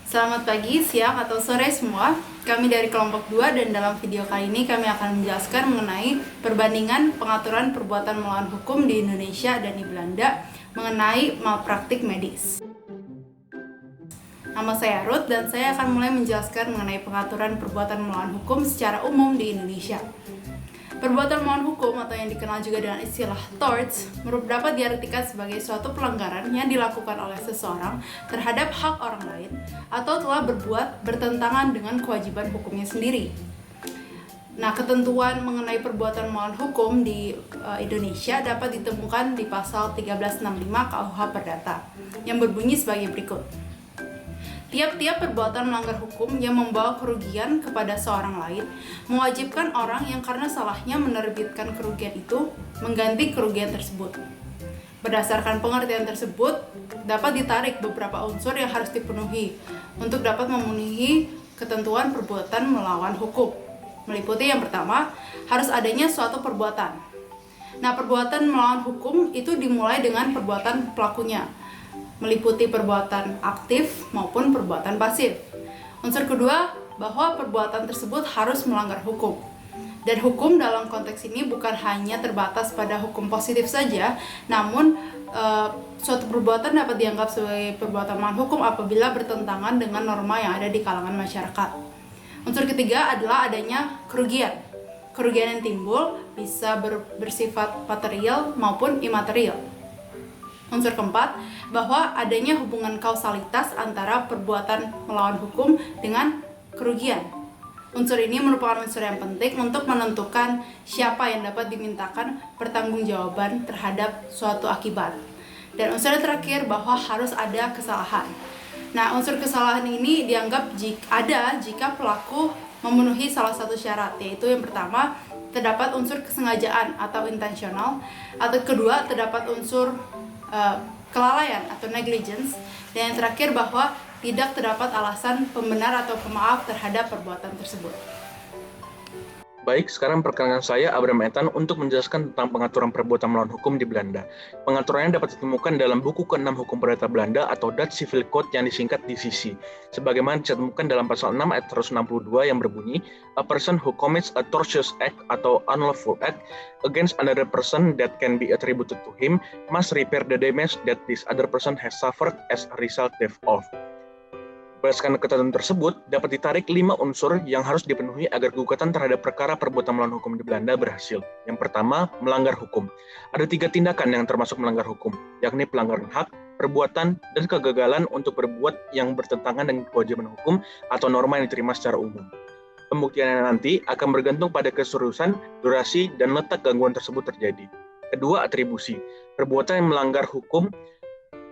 Selamat pagi, siang, atau sore semua. Kami dari kelompok 2 dan dalam video kali ini kami akan menjelaskan mengenai perbandingan pengaturan perbuatan melawan hukum di Indonesia dan di Belanda mengenai malpraktik medis. Nama saya Ruth dan saya akan mulai menjelaskan mengenai pengaturan perbuatan melawan hukum secara umum di Indonesia. Perbuatan melawan hukum atau yang dikenal juga dengan istilah torts dapat diartikan sebagai suatu pelanggaran yang dilakukan oleh seseorang terhadap hak orang lain atau telah berbuat bertentangan dengan kewajiban hukumnya sendiri. Nah, ketentuan mengenai perbuatan melawan hukum di Indonesia dapat ditemukan di pasal 1365 KUH Perdata yang berbunyi sebagai berikut. Tiap-tiap perbuatan melanggar hukum yang membawa kerugian kepada seorang lain mewajibkan orang yang karena salahnya menerbitkan kerugian itu mengganti kerugian tersebut. Berdasarkan pengertian tersebut, dapat ditarik beberapa unsur yang harus dipenuhi untuk dapat memenuhi ketentuan perbuatan melawan hukum. Meliputi yang pertama, harus adanya suatu perbuatan. Nah, perbuatan melawan hukum itu dimulai dengan perbuatan pelakunya, meliputi perbuatan aktif maupun perbuatan pasif. Unsur kedua, bahwa perbuatan tersebut harus melanggar hukum. Dan hukum dalam konteks ini bukan hanya terbatas pada hukum positif saja, namun suatu perbuatan dapat dianggap sebagai perbuatan melawan hukum apabila bertentangan dengan norma yang ada di kalangan masyarakat. Unsur ketiga adalah adanya kerugian. Kerugian yang timbul bisa bersifat material maupun imaterial. Unsur keempat, bahwa adanya hubungan kausalitas antara perbuatan melawan hukum dengan kerugian. Unsur ini merupakan unsur yang penting untuk menentukan siapa yang dapat dimintakan pertanggungjawaban terhadap suatu akibat. Dan unsur yang terakhir, bahwa harus ada kesalahan. Nah, unsur kesalahan ini dianggap jika pelaku memenuhi salah satu syarat, yaitu yang pertama, terdapat unsur kesengajaan atau intensional, atau kedua, terdapat unsur kelalaian atau negligence, dan yang terakhir bahwa tidak terdapat alasan pembenar atau pemaaf terhadap perbuatan tersebut. Baik, sekarang perkenalkan saya Abraham Ethan untuk menjelaskan tentang pengaturan perbuatan melawan hukum di Belanda. Pengaturannya dapat ditemukan dalam buku ke-6 Hukum Perdata Belanda atau Dutch Civil Code yang disingkat DCC. Sebagaimana ditemukan dalam pasal 6 ayat 162 yang berbunyi, a person who commits a tortious act atau unlawful act against another person that can be attributed to him must repair the damage that this other person has suffered as a result thereof. Berdasarkan ketentuan tersebut, dapat ditarik 5 unsur yang harus dipenuhi agar gugatan terhadap perkara perbuatan melawan hukum di Belanda berhasil. Yang pertama, melanggar hukum. Ada 3 tindakan yang termasuk melanggar hukum, yakni pelanggaran hak, perbuatan, dan kegagalan untuk berbuat yang bertentangan dengan kewajiban hukum atau norma yang diterima secara umum. Pembuktiannya nanti akan bergantung pada keseriusan, durasi, dan letak gangguan tersebut terjadi. Kedua, atribusi. Perbuatan yang melanggar hukum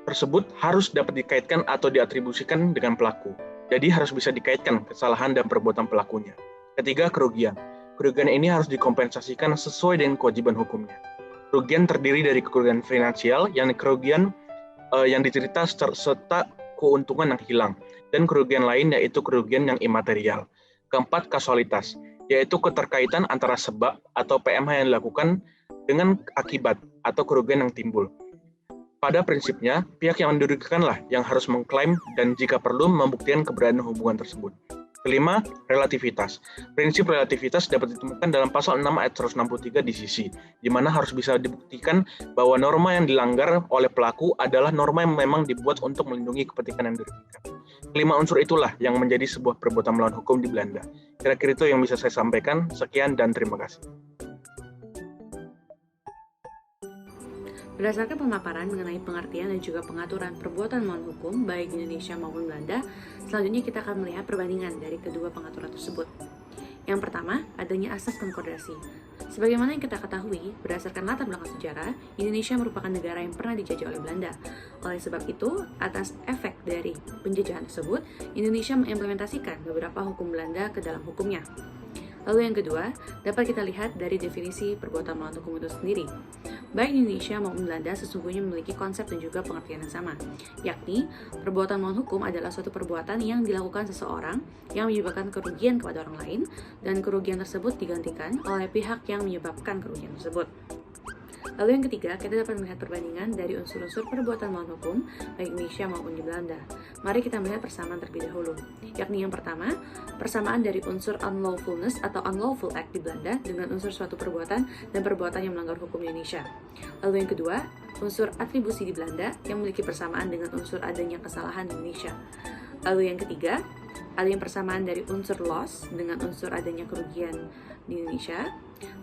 tersebut harus dapat dikaitkan atau diatribusikan dengan pelaku. Jadi harus bisa dikaitkan kesalahan dan perbuatan pelakunya. Ketiga, kerugian. Kerugian ini harus dikompensasikan sesuai dengan kewajiban hukumnya. Kerugian terdiri dari kerugian finansial, yang kerugian yang diderita serta keuntungan yang hilang, dan kerugian lain yaitu kerugian yang imaterial. Keempat, kausalitas, yaitu keterkaitan antara sebab atau PMH yang dilakukan dengan akibat atau kerugian yang timbul. Pada prinsipnya, pihak yang dirugikanlah yang harus mengklaim dan jika perlu membuktikan keberadaan hubungan tersebut. Kelima, relativitas. Prinsip relativitas dapat ditemukan dalam pasal 6 ayat 163 DCC, di mana harus bisa dibuktikan bahwa norma yang dilanggar oleh pelaku adalah norma yang memang dibuat untuk melindungi kepentingan yang dirugikan. Kelima unsur itulah yang menjadi sebuah perbuatan melawan hukum di Belanda. Kira-kira itu yang bisa saya sampaikan. Sekian dan terima kasih. Berdasarkan pemaparan mengenai pengertian dan juga pengaturan perbuatan melawan hukum baik di Indonesia maupun Belanda, selanjutnya kita akan melihat perbandingan dari kedua pengaturan tersebut. Yang pertama, adanya asas konkordasi. Sebagaimana yang kita ketahui, berdasarkan latar belakang sejarah, Indonesia merupakan negara yang pernah dijajah oleh Belanda. Oleh sebab itu, atas efek dari penjajahan tersebut, Indonesia mengimplementasikan beberapa hukum Belanda ke dalam hukumnya. Lalu yang kedua, dapat kita lihat dari definisi perbuatan melawan hukum itu sendiri. Baik Indonesia maupun Belanda sesungguhnya memiliki konsep dan juga pengertian yang sama, yakni perbuatan melawan hukum adalah suatu perbuatan yang dilakukan seseorang yang menyebabkan kerugian kepada orang lain, dan kerugian tersebut digantikan oleh pihak yang menyebabkan kerugian tersebut. Lalu yang ketiga, kita dapat melihat perbandingan dari unsur-unsur perbuatan melawan hukum, baik Indonesia maupun di Belanda. Mari kita melihat persamaan terlebih dahulu. Yakni yang pertama, persamaan dari unsur unlawfulness atau unlawful act di Belanda dengan unsur suatu perbuatan dan perbuatan yang melanggar hukum di Indonesia. Lalu yang kedua, unsur atribusi di Belanda yang memiliki persamaan dengan unsur adanya kesalahan di Indonesia. Lalu yang ketiga, ada yang persamaan dari unsur loss dengan unsur adanya kerugian di Indonesia.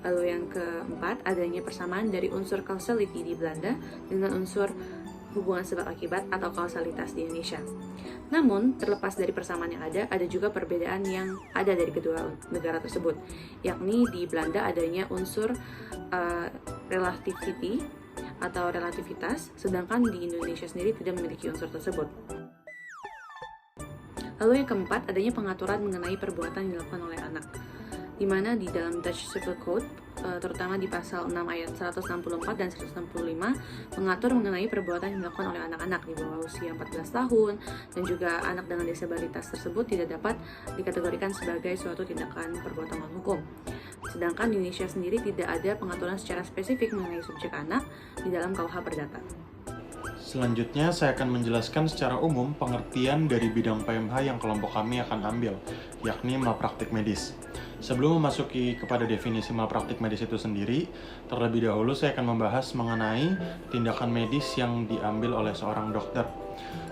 Lalu yang keempat, adanya persamaan dari unsur causality di Belanda dengan unsur hubungan sebab akibat atau kausalitas di Indonesia. Namun, terlepas dari persamaan yang ada juga perbedaan yang ada dari kedua negara tersebut, yakni di Belanda adanya unsur relativity atau relativitas, sedangkan di Indonesia sendiri tidak memiliki unsur tersebut. Lalu yang keempat, adanya pengaturan mengenai perbuatan yang dilakukan oleh anak, di mana di dalam Dutch Civil Code, terutama di pasal 6 ayat 164 dan 165, mengatur mengenai perbuatan yang dilakukan oleh anak-anak di bawah usia 14 tahun, dan juga anak dengan disabilitas tersebut tidak dapat dikategorikan sebagai suatu tindakan perbuatan melawan hukum. Sedangkan di Indonesia sendiri tidak ada pengaturan secara spesifik mengenai subjek anak di dalam KUH Perdata. Selanjutnya, saya akan menjelaskan secara umum pengertian dari bidang PMH yang kelompok kami akan ambil, yakni malpraktik medis. Sebelum memasuki kepada definisi malpraktik medis itu sendiri, terlebih dahulu saya akan membahas mengenai tindakan medis yang diambil oleh seorang dokter.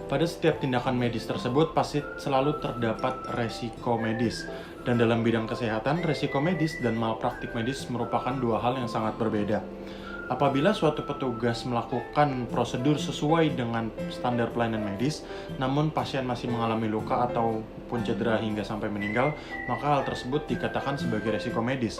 Pada setiap tindakan medis tersebut pasti selalu terdapat resiko medis. Dan dalam bidang kesehatan, resiko medis dan malpraktik medis merupakan dua hal yang sangat berbeda. Apabila suatu petugas melakukan prosedur sesuai dengan standar pelayanan medis, namun pasien masih mengalami luka ataupun cedera hingga sampai meninggal, maka hal tersebut dikatakan sebagai resiko medis.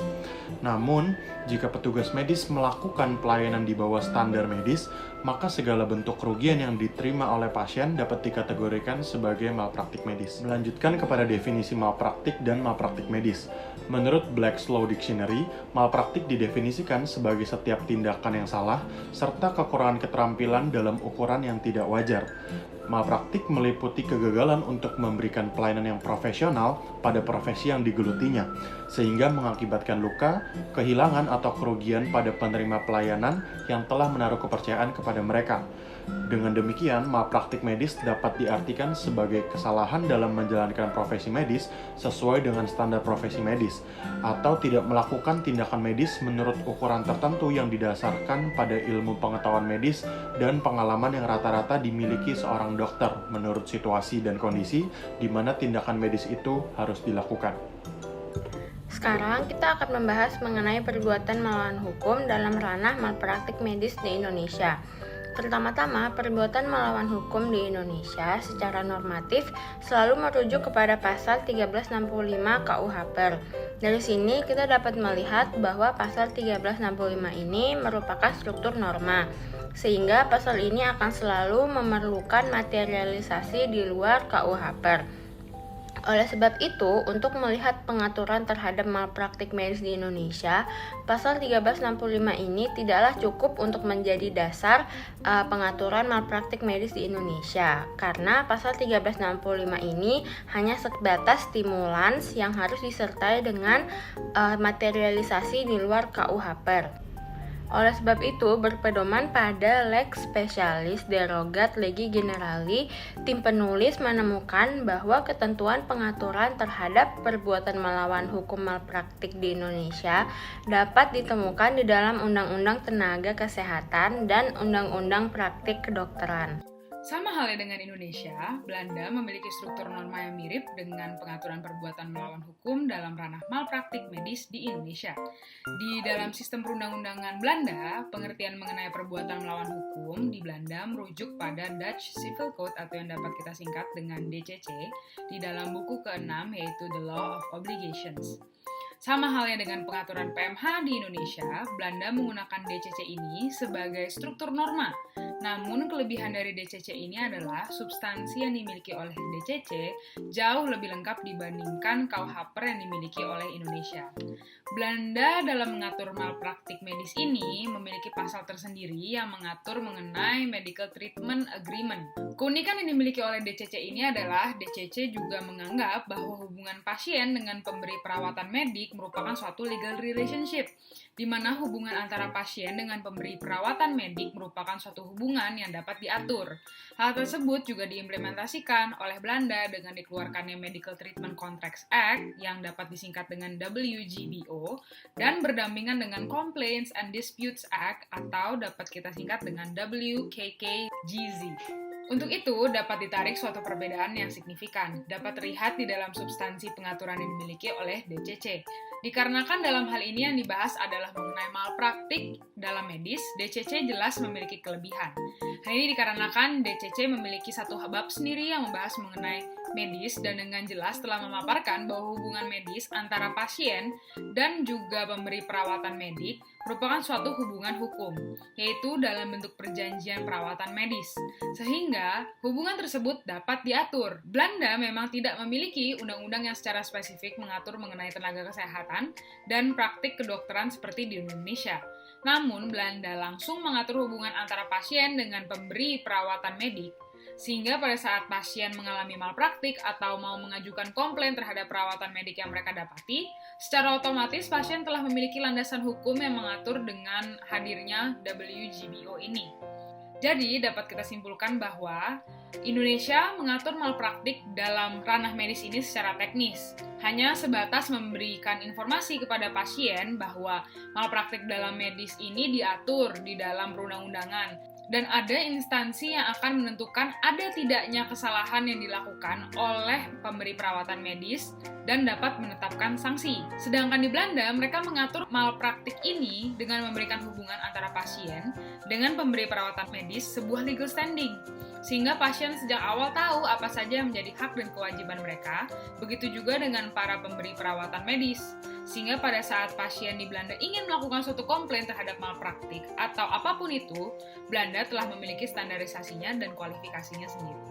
Namun, jika petugas medis melakukan pelayanan di bawah standar medis, maka segala bentuk kerugian yang diterima oleh pasien dapat dikategorikan sebagai malpraktik medis. Melanjutkan kepada definisi malpraktik dan malpraktik medis. Menurut Black's Law Dictionary, malpraktik didefinisikan sebagai setiap tindakan yang salah serta kekurangan keterampilan dalam ukuran yang tidak wajar. Malpraktik meliputi kegagalan untuk memberikan pelayanan yang profesional pada profesi yang digelutinya, sehingga mengakibatkan luka, kehilangan atau kerugian pada penerima pelayanan yang telah menaruh kepercayaan kepada mereka. Dengan demikian, malpraktik medis dapat diartikan sebagai kesalahan dalam menjalankan profesi medis sesuai dengan standar profesi medis, atau tidak melakukan tindakan medis menurut ukuran tertentu yang didasarkan pada ilmu pengetahuan medis dan pengalaman yang rata-rata dimiliki seorang dokter menurut situasi dan kondisi di mana tindakan medis itu harus dilakukan. Sekarang kita akan membahas mengenai perbuatan melawan hukum dalam ranah malpraktik medis di Indonesia. Pertama-tama, perbuatan melawan hukum di Indonesia secara normatif selalu merujuk kepada pasal 1365 KUH PER. Dari sini kita dapat melihat bahwa pasal 1365 ini merupakan struktur norma, sehingga pasal ini akan selalu memerlukan materialisasi di luar KUH PER. Oleh sebab itu, untuk melihat pengaturan terhadap malpraktik medis di Indonesia, pasal 1365 ini tidaklah cukup untuk menjadi dasar pengaturan malpraktik medis di Indonesia, karena pasal 1365 ini hanya sebatas stimulans yang harus disertai dengan materialisasi di luar KUH PER. Oleh sebab itu, berpedoman pada lex specialis derogat legi generali, tim penulis menemukan bahwa ketentuan pengaturan terhadap perbuatan melawan hukum malpraktik di Indonesia dapat ditemukan di dalam Undang-Undang Tenaga Kesehatan dan Undang-Undang Praktik Kedokteran. Sama halnya dengan Indonesia, Belanda memiliki struktur norma yang mirip dengan pengaturan perbuatan melawan hukum dalam ranah malpraktik medis di Indonesia. Di dalam sistem perundang-undangan Belanda, pengertian mengenai perbuatan melawan hukum di Belanda merujuk pada Dutch Civil Code atau yang dapat kita singkat dengan DCC di dalam buku ke-6 yaitu The Law of Obligations. Sama halnya dengan pengaturan PMH di Indonesia, Belanda menggunakan DCC ini sebagai struktur norma. Namun kelebihan dari DCC ini adalah substansi yang dimiliki oleh DCC jauh lebih lengkap dibandingkan KUH PER yang dimiliki oleh Indonesia. Belanda dalam mengatur malpraktik medis ini memiliki pasal tersendiri yang mengatur mengenai Medical Treatment Agreement. Keunikan yang dimiliki oleh DCC ini adalah DCC juga menganggap bahwa hubungan pasien dengan pemberi perawatan medik medik merupakan suatu legal relationship, di mana hubungan antara pasien dengan pemberi perawatan medik merupakan suatu hubungan yang dapat diatur. Hal tersebut juga diimplementasikan oleh Belanda dengan dikeluarkannya Medical Treatment Contracts Act yang dapat disingkat dengan WGBO dan berdampingan dengan Complaints and Disputes Act atau dapat kita singkat dengan WKKGZ. Untuk itu, dapat ditarik suatu perbedaan yang signifikan, dapat terlihat di dalam substansi pengaturan yang dimiliki oleh DCC. Dikarenakan dalam hal ini yang dibahas adalah mengenai malpraktik dalam medis, DCC jelas memiliki kelebihan. Hal ini dikarenakan DCC memiliki satu bab sendiri yang membahas mengenai medis dan dengan jelas telah memaparkan bahwa hubungan medis antara pasien dan juga pemberi perawatan medik merupakan suatu hubungan hukum, yaitu dalam bentuk perjanjian perawatan medis, sehingga hubungan tersebut dapat diatur. Belanda memang tidak memiliki undang-undang yang secara spesifik mengatur mengenai tenaga kesehatan dan praktik kedokteran seperti di Indonesia. Namun, Belanda langsung mengatur hubungan antara pasien dengan pemberi perawatan medik, sehingga pada saat pasien mengalami malpraktik atau mau mengajukan komplain terhadap perawatan medik yang mereka dapati, secara otomatis pasien telah memiliki landasan hukum yang mengatur dengan hadirnya WGBO ini. Jadi, dapat kita simpulkan bahwa Indonesia mengatur malpraktik dalam ranah medis ini secara teknis, hanya sebatas memberikan informasi kepada pasien bahwa malpraktik dalam medis ini diatur di dalam perundang-undangan, dan ada instansi yang akan menentukan ada tidaknya kesalahan yang dilakukan oleh pemberi perawatan medis dan dapat menetapkan sanksi. Sedangkan di Belanda, mereka mengatur malpraktik ini dengan memberikan hubungan antara pasien dengan pemberi perawatan medis sebuah legal standing, sehingga pasien sejak awal tahu apa saja yang menjadi hak dan kewajiban mereka, begitu juga dengan para pemberi perawatan medis. Sehingga pada saat pasien di Belanda ingin melakukan suatu komplain terhadap malpraktik atau apapun itu, Belanda telah memiliki standarisasinya dan kualifikasinya sendiri.